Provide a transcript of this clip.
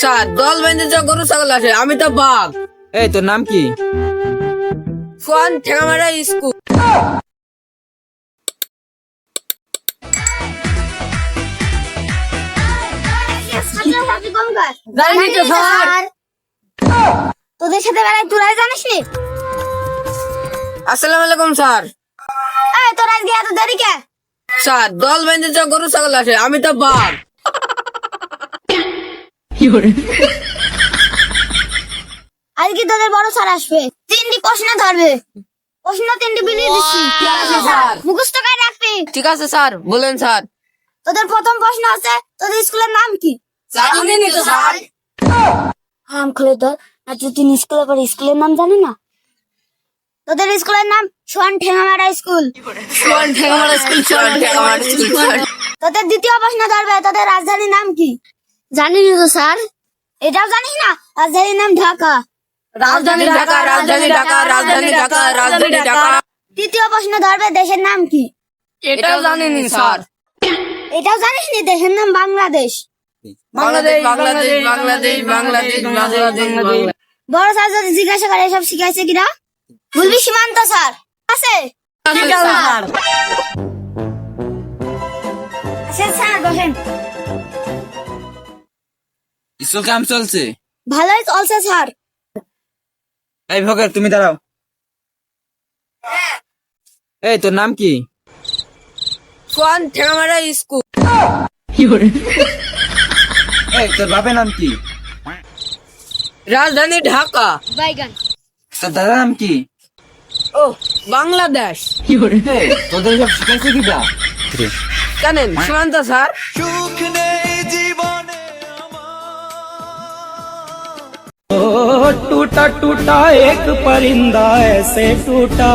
Sir দল বেঁধে যে গরু ছাগল আসে আমি তো বাঘ। এই তোর নাম কি? ফোন ঠেঙামারা স্কুল। জানি তো স্যার। তোদের সাথে বেড়াই তোরাই জানিস নি? আসসালামু আলাইকুম স্যার। এই তোর আজকে এত দেরি কে? স্যার দল বেঁধে যে গরু ছাগল আসে আমি তো বাঘ। আজকে তোদের বড় স্যার আসবে, 3টি প্রশ্ন ধরবে। প্রশ্ন 3টি বিলিয়ে দিচ্ছি, ঠিক আছে স্যার। মুখস্থ করে রাখবি। ঠিক আছে স্যার, বলেন স্যার। তোদের প্রথম প্রশ্ন হচ্ছে তোদের স্কুলের নাম কি? জানি তো স্যার। হাম খুলে ধর, আর তুই স্কুলে পড়ে স্কুলের নাম জানি না? তোদের স্কুলের নাম সোয়ান ঠেঙামারা স্কুল। ফোন ঠেঙামারা স্কুল, ফোন ঠেঙামারা স্কুল। তোদের দ্বিতীয় প্রশ্ন ধরবে তোদের রাজধানীর নাম কি? জানি না তো স্যার। এটাও জানিস না? রাজধানীর নাম ঢাকা। রাজধানী ঢাকা, রাজধানী ঢাকা, রাজধানী ঢাকা, রাজধানী ঢাকা। তৃতীয় প্রশ্ন ধরবে দেশের নাম কি? এটাও জানেনি স্যার। এটাও জানিস নি? দেশের নাম বাংলাদেশ। বাংলাদেশ, বাংলাদেশ, বাংলাদেশ, বাংলাদেশ, বাংলাদেশ, বাংলাদেশ। বড় স্যার যদি জিজ্ঞাসা করে এসব শিখাইছে কিনা বলবি সীমান্ত স্যার আছে। ঠিক আছে স্যার। আসেন স্যার, বসেন। স্কুল কেমন চলছে? ভালোই চলছে স্যার। এই ভগর তুমি দাঁড়াও। এই তোর নাম কি? ফোন ঠেঙামারা স্কুল। এই তোর বাপের নাম কি? রাজধানী ঢাকা। বাইগান। তোর দাদার নাম কি? ও বাংলাদেশ। এই, তোদের সব শিখাইছে কিটা? জানেন সীমান্ত স্যার। टूटा टूटा एक परिंदा ऐसे टूटा